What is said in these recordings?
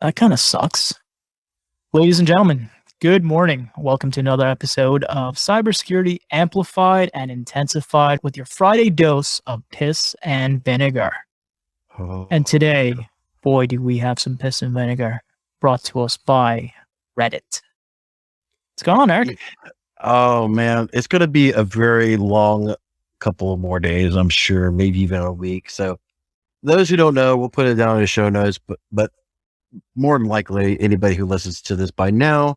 That kind of sucks. Ladies and gentlemen, good morning. Welcome to another episode of Cybersecurity Amplified and Intensified with your Friday dose of piss and vinegar. And today, boy, do we have some piss and vinegar brought to us by Reddit. What's going on, Eric? Oh man, it's going to be a very long couple of more days, I'm sure, maybe even a week. So those who don't know, we'll put it down in the show notes, but more than likely anybody who listens to this by now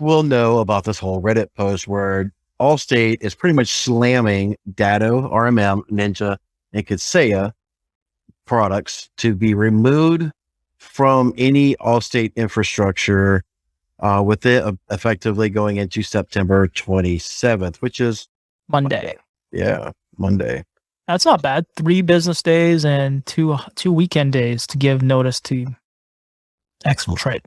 will know about this whole Reddit post where Allstate is pretty much slamming Datto, RMM, Ninja, and Kaseya products to be removed from any Allstate infrastructure with it effectively going into September 27th, which is Monday. Yeah, Monday. That's not bad. 3 business days and two weekend days to give notice to Exfiltrate.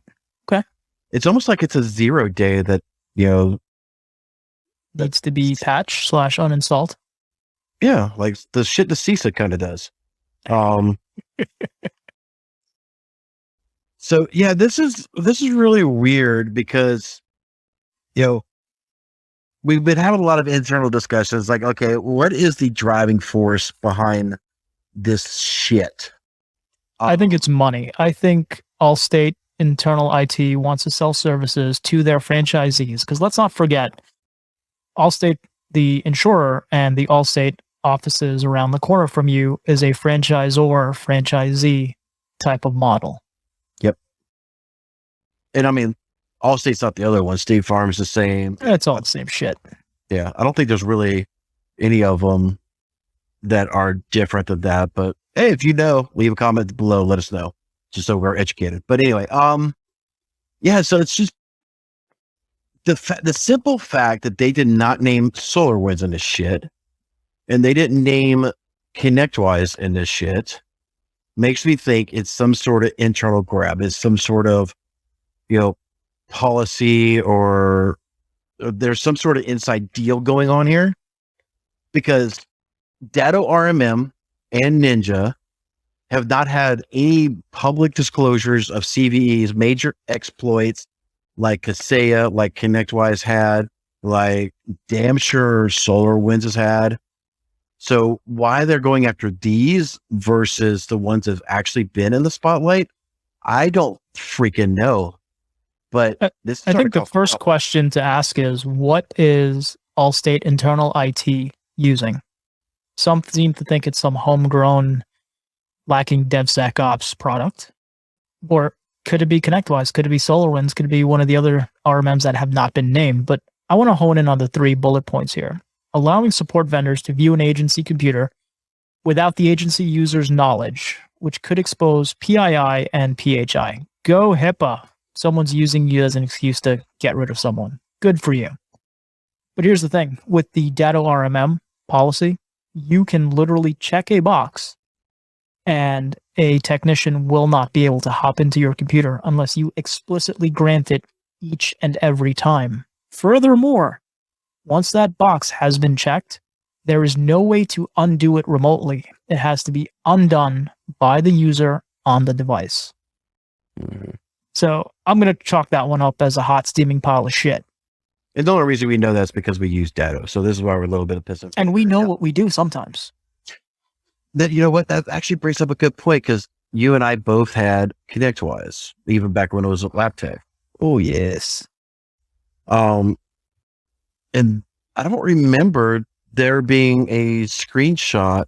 Okay. It's almost like it's a 0 day that, needs to be patched / uninstalled. Yeah, like the shit the CISA kind of does. So yeah, this is really weird because, we've been having a lot of internal discussions like, okay, what is the driving force behind this shit? I think it's money. I think Allstate internal IT wants to sell services to their franchisees because let's not forget, Allstate, the insurer, and the Allstate offices around the corner from you is a franchisor franchisee type of model. Yep. And I mean, Allstate's not the other one. State Farm's the same. It's all the same shit. Yeah, I don't think there's really any of them that are different than that. But hey, if you know, leave a comment below. Let us know, just so we're educated. But anyway, yeah. So it's just the simple fact that they did not name SolarWinds in this shit, and they didn't name ConnectWise in this shit, makes me think it's some sort of internal grab. It's some sort of, policy, or there's some sort of inside deal going on here, because Datto, RMM, and Ninja have not had any public disclosures of CVE's major exploits like Kaseya, like ConnectWise had, like damn sure SolarWinds has had. So why they're going after these versus the ones that have actually been in the spotlight, I don't freaking know. But this, I think the first question to ask is, what is Allstate internal IT using? Some seem to think it's some homegrown, lacking DevSecOps product. Or could it be ConnectWise? Could it be SolarWinds? Could it be one of the other RMMs that have not been named? But I want to hone in on the 3 bullet points here. Allowing support vendors to view an agency computer without the agency user's knowledge, which could expose PII and PHI. Go HIPAA. Someone's using you as an excuse to get rid of someone. Good for you. But here's the thing. With the Datto RMM policy, you can literally check a box and a technician will not be able to hop into your computer unless you explicitly grant it each and every time. Furthermore, once that box has been checked, there is no way to undo it remotely. It has to be undone by the user on the device. Mm-hmm. So I'm going to chalk that one up as a hot steaming pile of shit. And the only reason we know that's because we use Datto. So this is why we're a little bit of pissing. And we know what we do sometimes. That, that actually brings up a good point, because you and I both had ConnectWise, even back when it was at LabTech. Oh, yes. And I don't remember there being a screenshot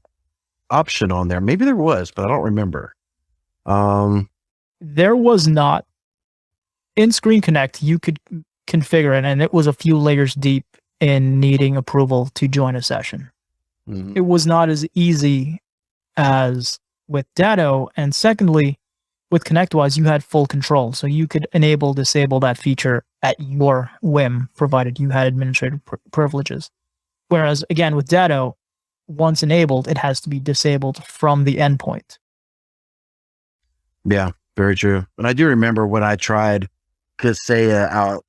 option on there. Maybe there was, but I don't remember. There was not. In Screen Connect, you could configure it, and it was a few layers deep in needing approval to join a session. Mm-hmm. It was not as easy as with Datto, and secondly, with ConnectWise, you had full control, so you could enable, disable that feature at your whim, provided you had administrative privileges. Whereas, again, with Datto, once enabled, it has to be disabled from the endpoint. Yeah, very true. And I do remember when I tried Kaseya out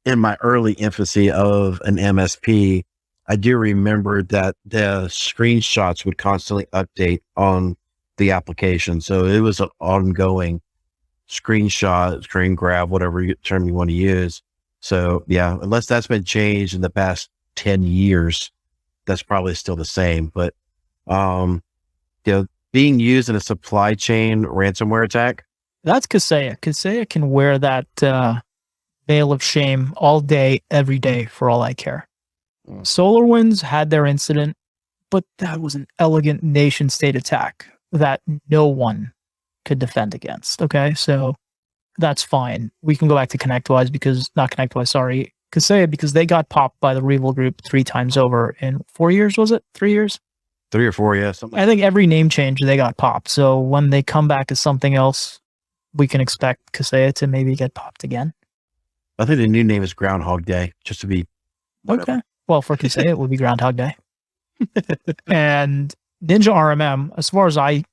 in my early infancy of an MSP, I do remember that the screenshots would constantly update on the application. So it was an ongoing screenshot, screen grab, whatever term you want to use. So yeah, unless that's been changed in the past 10 years, that's probably still the same. But, being used in a supply chain ransomware attack. That's Kaseya. Kaseya can wear that veil of shame all day, every day, for all I care. SolarWinds had their incident, but that was an elegant nation state attack that no one could defend against. Okay, so that's fine. We can go back to Kaseya because they got popped by the Revel Group 3 times over in 4 years. Was it 3 years? 3 or 4, yeah. Something. I think every name change they got popped. So when they come back as something else, we can expect Kaseya to maybe get popped again. I think the new name is Groundhog Day, just to be whatever. Okay. Well, for Kaseya, it would be Groundhog Day. And Ninja RMM, as far as I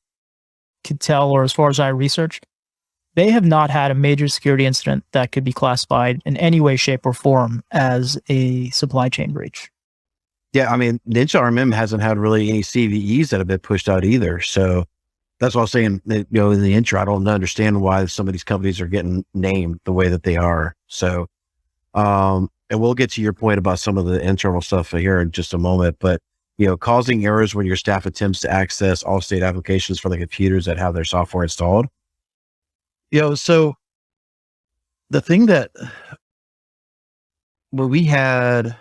could tell, or as far as I researched, they have not had a major security incident that could be classified in any way, shape, or form as a supply chain breach. Yeah, I mean, Ninja RMM hasn't had really any CVEs that have been pushed out either. So that's what I was saying, in the intro. I don't understand why some of these companies are getting named the way that they are. So, and we'll get to your point about some of the internal stuff here in just a moment, but, causing errors when your staff attempts to access Allstate applications for the computers that have their software installed. So the thing that when we had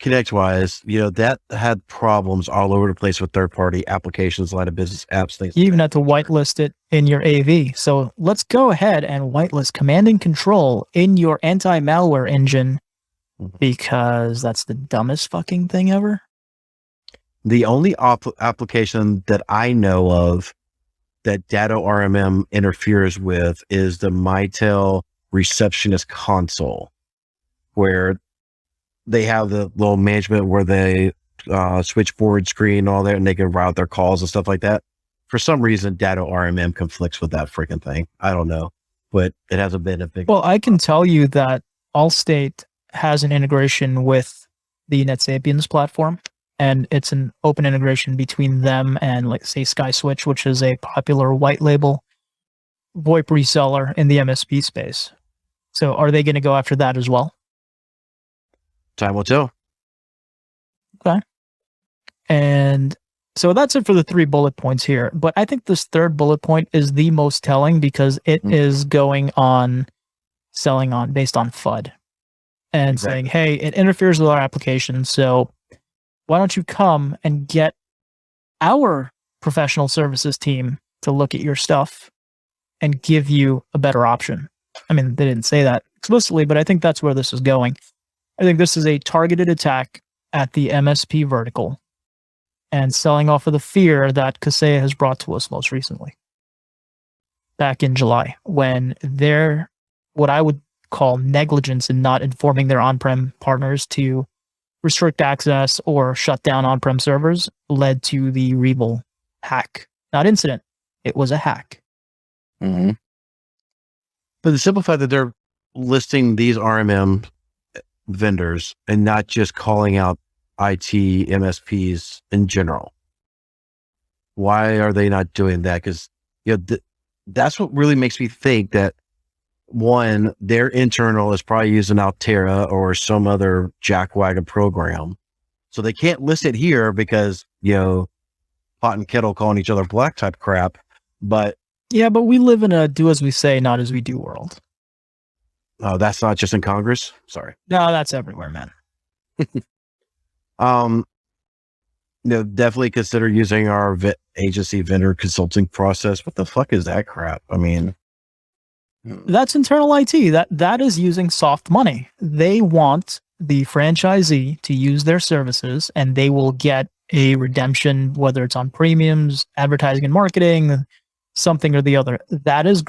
ConnectWise, that had problems all over the place with third-party applications, line of business apps, things. You even had to whitelist it in your AV. So let's go ahead and whitelist command and control in your anti-malware engine, because that's the dumbest fucking thing ever. The only application that I know of that Datto RMM interferes with is the Mitel receptionist console, where they have the little management where they switchboard screen and all that, and they can route their calls and stuff like that. For some reason, Datto RMM conflicts with that freaking thing. I don't know, but it hasn't been a big. Well, I can tell you that Allstate has an integration with the NetSapiens platform, and it's an open integration between them and, like, say, SkySwitch, which is a popular white label VoIP reseller in the MSP space. So are they going to go after that as well? Time will tell. Okay. And so that's it for the 3 bullet points here. But I think this third bullet point is the most telling, because it is going on selling on based on FUD and saying, hey, it interferes with our application. So why don't you come and get our professional services team to look at your stuff and give you a better option? I mean, they didn't say that explicitly, but I think that's where this is going. I think this is a targeted attack at the MSP vertical and selling off of the fear that Kaseya has brought to us most recently. Back in July, when their, what I would call negligence in not informing their on-prem partners to restrict access or shut down on-prem servers led to the Revel hack. Not incident, it was a hack. Mm-hmm. But the simple fact that they're listing these RMM vendors and not just calling out IT MSPs in general. Why are they not doing that? Because that's what really makes me think that, one, their internal is probably using Altera or some other jackwagon program, so they can't list it here because pot and kettle calling each other black type crap. But yeah, but we live in a do as we say, not as we do world. Oh, that's not just in Congress? Sorry. No, that's everywhere, man. Definitely consider using our agency vendor consulting process. What the fuck is that crap? I mean, that's internal IT. That is using soft money. They want the franchisee to use their services, and they will get a redemption, whether it's on premiums, advertising and marketing, something or the other. That is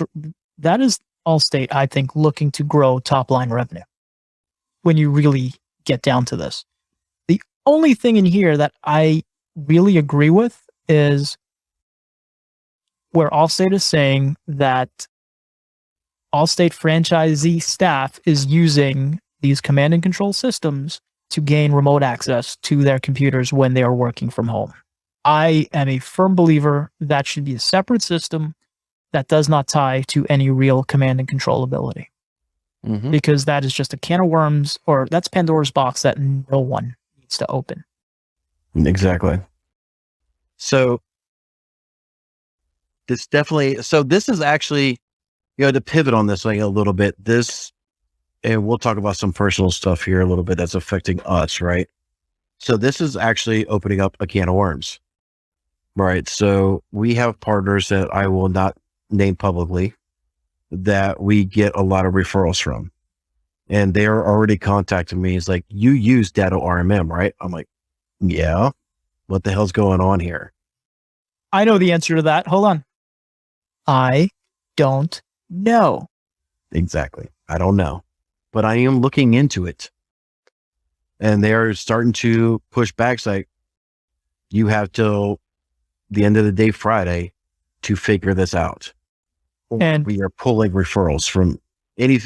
Allstate, I think, looking to grow top line revenue. When you really get down to this, the only thing in here that I really agree with is where Allstate is saying that Allstate franchisee staff is using these command and control systems to gain remote access to their computers when they are working from home. I am a firm believer that should be a separate system that does not tie to any real command and control ability. Because that is just a can of worms, or that's Pandora's box that no one needs to open. Exactly. So this is actually, to pivot on this thing a little bit, and we'll talk about some personal stuff here a little bit that's affecting us, right? So this is actually opening up a can of worms, right? So we have partners that I will not name publicly that we get a lot of referrals from. And they are already contacting me. It's like, you use Datto RMM, right? I'm like, yeah. What the hell's going on here? I know the answer to that. Hold on. I don't know. Exactly. I don't know. But I am looking into it. And they are starting to push back. It's like, you have till the end of the day, Friday, to figure this out. And we are pulling referrals from any.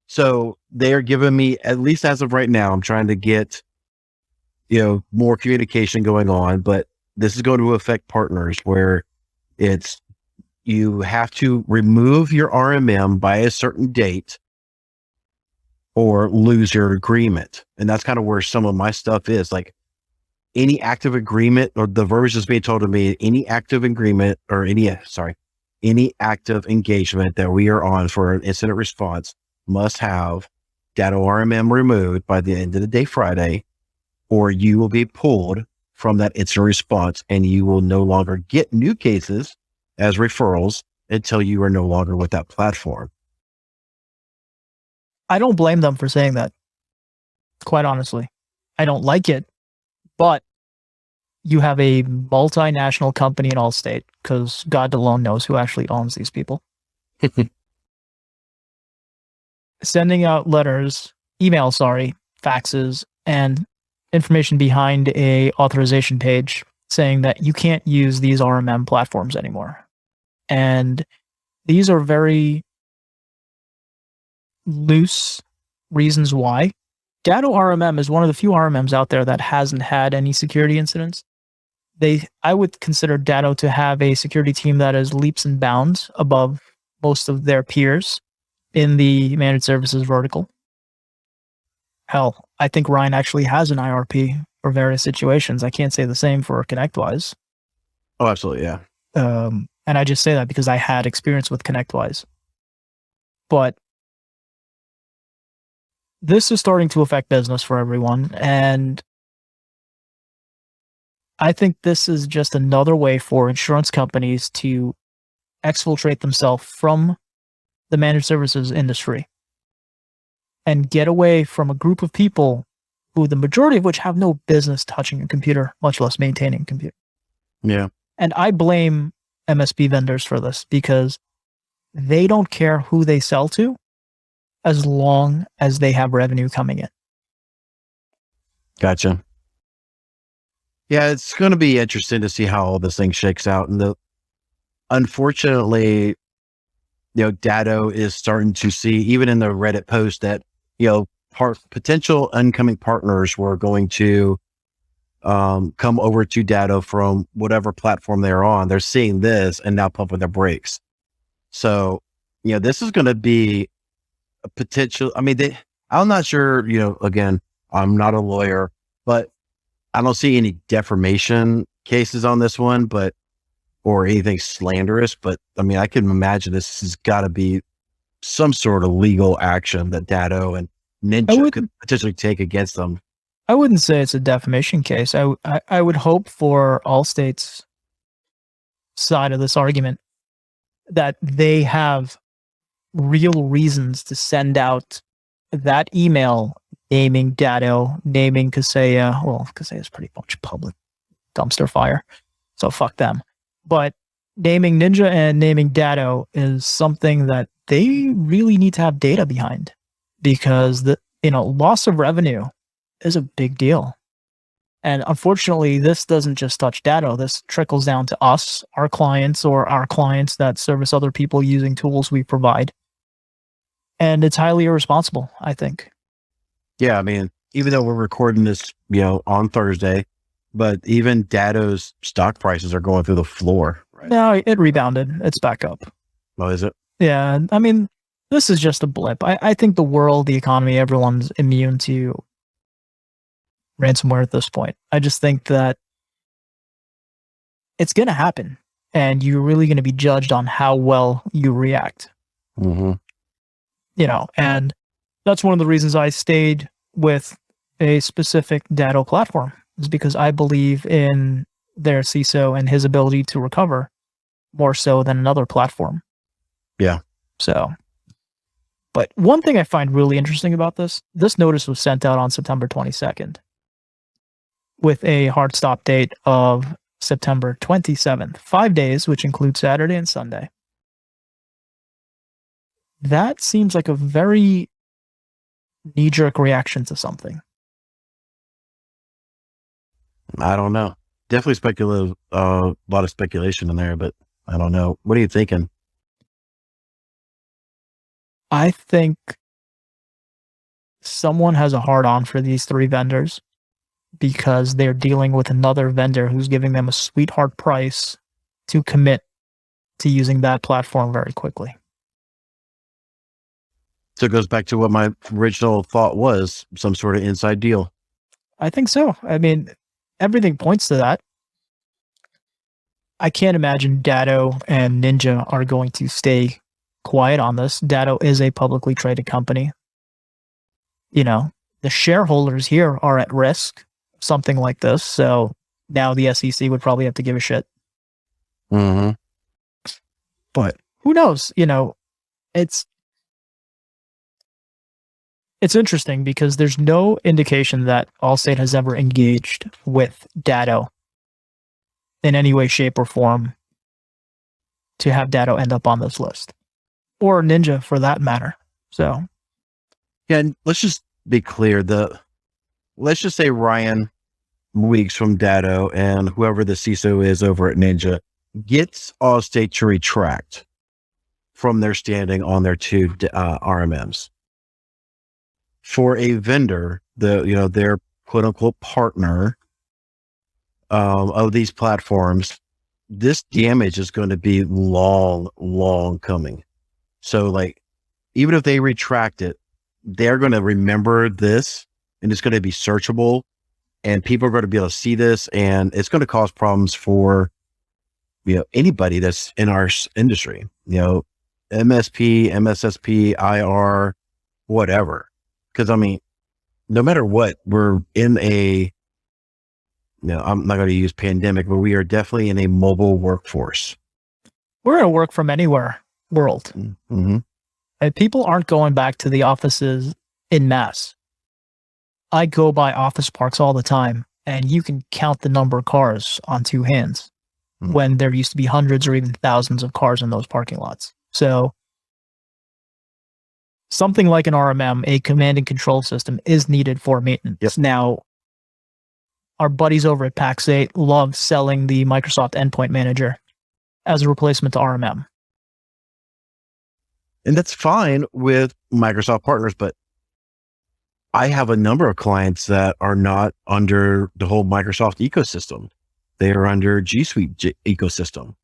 So they are giving me, at least as of right now, I'm trying to get, more communication going on, but this is going to affect partners where you have to remove your RMM by a certain date or lose your agreement. And that's kind of where some of my stuff is. Like, any active agreement, or the verbiage is being told to me, any active agreement or any active engagement that we are on for an incident response must have Datto RMM removed by the end of the day, Friday, or you will be pulled from that incident response and you will no longer get new cases as referrals until you are no longer with that platform. I don't blame them for saying that. Quite honestly, I don't like it, but you have a multinational company in Allstate, because God alone knows who actually owns these people. Sending out faxes, and information behind a authorization page saying that you can't use these RMM platforms anymore. And these are very loose reasons why. Datto RMM is one of the few RMMs out there that hasn't had any security incidents. I would consider Datto to have a security team that is leaps and bounds above most of their peers in the managed services vertical. Hell, I think Ryan actually has an IRP for various situations. I can't say the same for ConnectWise. Oh, absolutely, yeah. And I just say that because I had experience with ConnectWise. But this is starting to affect business for everyone, and I think this is just another way for insurance companies to exfiltrate themselves from the managed services industry and get away from a group of people who the majority of which have no business touching a computer, much less maintaining a computer. Yeah. And I blame MSP vendors for this, because they don't care who they sell to as long as they have revenue coming in. Gotcha. Yeah, it's going to be interesting to see how all this thing shakes out. And unfortunately, Datto is starting to see, even in the Reddit post, that, potential incoming partners were going to come over to Datto from whatever platform they're on. They're seeing this and now pumping their brakes. So, this is going to be a potential. I mean, I'm not sure, again, I'm not a lawyer, but I don't see any defamation cases on this one, or anything slanderous, but I mean, I can imagine this has got to be some sort of legal action that Datto and Ninja could potentially take against them. I wouldn't say it's a defamation case. I would hope for Allstate's side of this argument that they have real reasons to send out that email naming Datto, naming Kaseya. Well, Kaseya is pretty much public dumpster fire, so fuck them. But naming Ninja and naming Datto is something that they really need to have data behind, because the loss of revenue is a big deal. And unfortunately, this doesn't just touch Datto. This trickles down to us, our clients, or our clients that service other people using tools we provide. And it's highly irresponsible, I think. Yeah, I mean, even though we're recording this, on Thursday, but even Datto's stock prices are going through the floor. Right? No, it rebounded. It's back up. Oh, is it? Yeah, I mean, this is just a blip. I think the world, the economy, everyone's immune to ransomware at this point. I just think that it's going to happen, and you're really going to be judged on how well you react. Mm-hmm. And that's one of the reasons I stayed with a specific Datto platform, is because I believe in their CISO and his ability to recover more so than another platform. Yeah. So, but one thing I find really interesting about this notice was sent out on September 22nd with a hard stop date of September 27th, 5 days, which includes Saturday and Sunday. That seems like a very knee-jerk reaction to something. I don't know. Definitely speculative. A lot of speculation in there, but I don't know. What are you thinking? I think someone has a hard-on for these three vendors because they're dealing with another vendor who's giving them a sweetheart price to commit to using that platform very quickly. So it goes back to what my original thought was, some sort of inside deal. I think so. I mean, everything points to that. I can't imagine Datto and Ninja are going to stay quiet on this. Datto is a publicly traded company. The shareholders here are at risk, something like this. So now the SEC would probably have to give a shit. Mm-hmm. But who knows? It's interesting because there's no indication that Allstate has ever engaged with Datto in any way, shape, or form to have Datto end up on this list, or Ninja for that matter. So, yeah, and let's just be clear. Let's just say Ryan Weeks from Datto and whoever the CISO is over at Ninja gets Allstate to retract from their standing on their two RMMs. For a vendor, their quote unquote partner of these platforms, this damage is going to be long coming. So like, even if they retract it, they're going to remember this and it's going to be searchable and people are going to be able to see this and it's going to cause problems for, anybody that's in our industry, MSP, MSSP, IR, whatever. Cause I mean, no matter what, we're in I'm not going to use pandemic, but we are definitely in a mobile workforce. We're in a work from anywhere world. Mm-hmm. And people aren't going back to the offices in mass. I go by office parks all the time, and you can count the number of cars on two hands when there used to be hundreds or even thousands of cars in those parking lots. So something like an RMM, a command and control system, is needed for maintenance. Yep. Now, our buddies over at Kaseya love selling the Microsoft Endpoint Manager as a replacement to RMM. And that's fine with Microsoft partners, but I have a number of clients that are not under the whole Microsoft ecosystem. They are under G Suite ecosystem.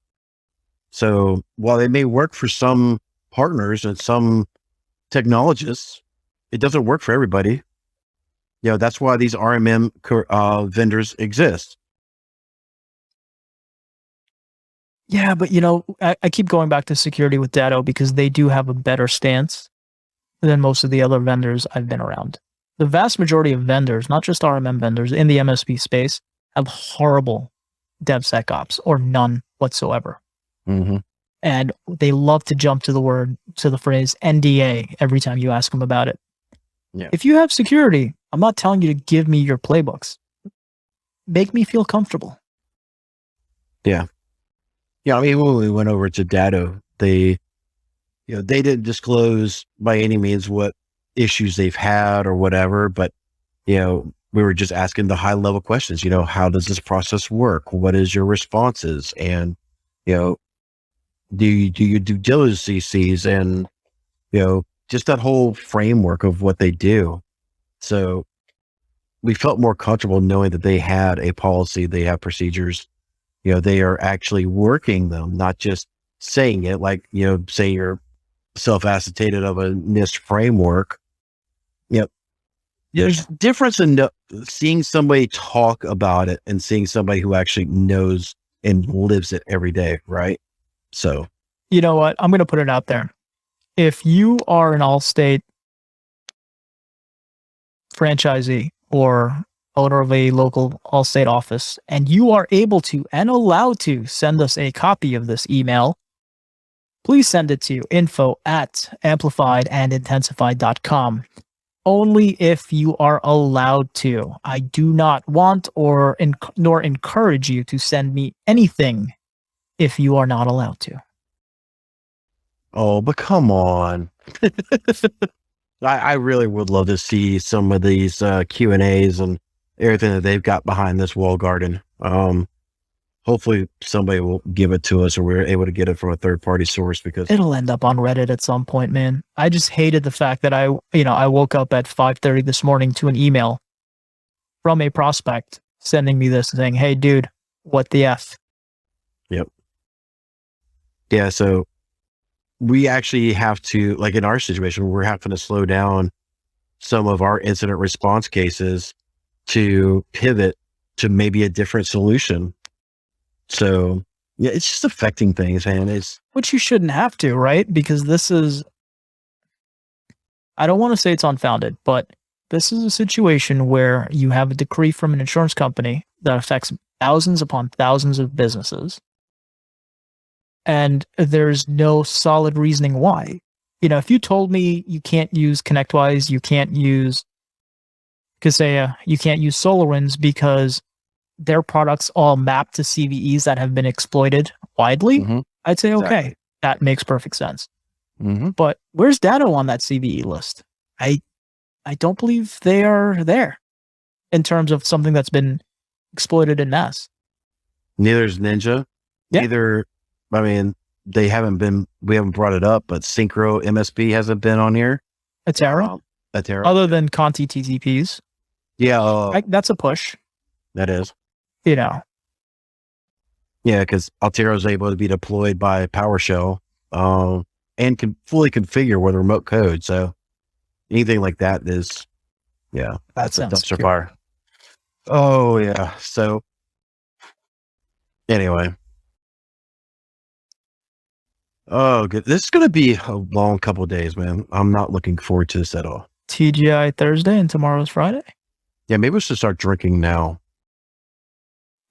So while they may work for some partners and some technologists, it doesn't work for everybody. That's why these RMM vendors exist. Yeah, but I keep going back to security with Datto because they do have a better stance than most of the other vendors I've been around. The vast majority of vendors, not just RMM vendors in the MSP space, have horrible DevSecOps or none whatsoever. Mm-hmm. And they love to jump to the phrase NDA every time you ask them about it. Yeah. If you have security, I'm not telling you to give me your playbooks. Make me feel comfortable. Yeah. Yeah. I mean, when we went over to Datto, they didn't disclose by any means what issues they've had or whatever, but, we were just asking the high level questions, how does this process work? What is your responses? And, do you do your due diligence CCs and, just that whole framework of what they do. So we felt more comfortable knowing that they had a policy, they have procedures, they are actually working them, not just saying it, like, say you're self-acetated of a NIST framework. There's difference in seeing somebody talk about it and seeing somebody who actually knows and lives it every day, right? So, you know what? I'm going to put it out there. If you are an Allstate franchisee or owner of a local Allstate office, and you are able to and allowed to send us a copy of this email, please send it to info@amplifiedandintensified.com. Only if you are allowed to. I do not want nor encourage you to send me anything if you are not allowed to. oh, but come on. I really would love to see some of these Q&As and everything that they've got behind this wall garden. Hopefully somebody will give it to us, or we're able to get it from a third-party source, because it'll end up on Reddit at some point, man. I just hated the fact that I woke up at 5:30 this morning to an email from a prospect sending me this saying, "Hey, dude, what the F?" Yep. Yeah, so we actually have to, like in our situation, we're having to slow down some of our incident response cases to pivot to maybe a different solution. So yeah, it's just affecting things, man. Which you shouldn't have to, right? Because this is, I don't want to say it's unfounded, but this is a situation where you have a decree from an insurance company that affects thousands upon thousands of businesses. And there's no solid reasoning why. If you told me you can't use ConnectWise, you can't use Kaseya, you can't use SolarWinds because their products all map to CVEs that have been exploited widely, I'd say, okay, that makes perfect sense. But where's Datto on that CVE list? I don't believe they are there in terms of something that's been exploited in mass. Neither is Ninja. Yeah. Neither, I mean, we haven't brought it up, but Synchro MSP hasn't been on here. Atera? Other than Conti TTPs. Yeah. That's a push. That is. Yeah, because Altera is able to be deployed by PowerShell and can fully configure with remote code. So anything like that is, that's a dumpster fire. Oh, yeah. So anyway. Oh, good. This is going to be a long couple of days, man. I'm not looking forward to this at all. TGI Thursday and tomorrow's Friday? Yeah, maybe we should start drinking now.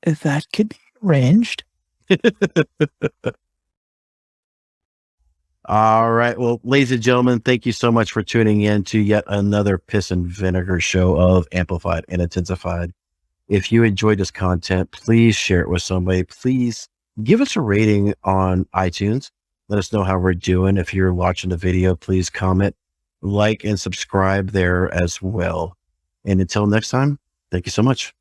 If that could be arranged. All right. Well, ladies and gentlemen, thank you so much for tuning in to yet another Piss and Vinegar show of Amplified and Intensified. If you enjoyed this content, please share it with somebody. Please give us a rating on iTunes. Let us know how we're doing. If you're watching the video, please comment, like, and subscribe there as well. And until next time, thank you so much.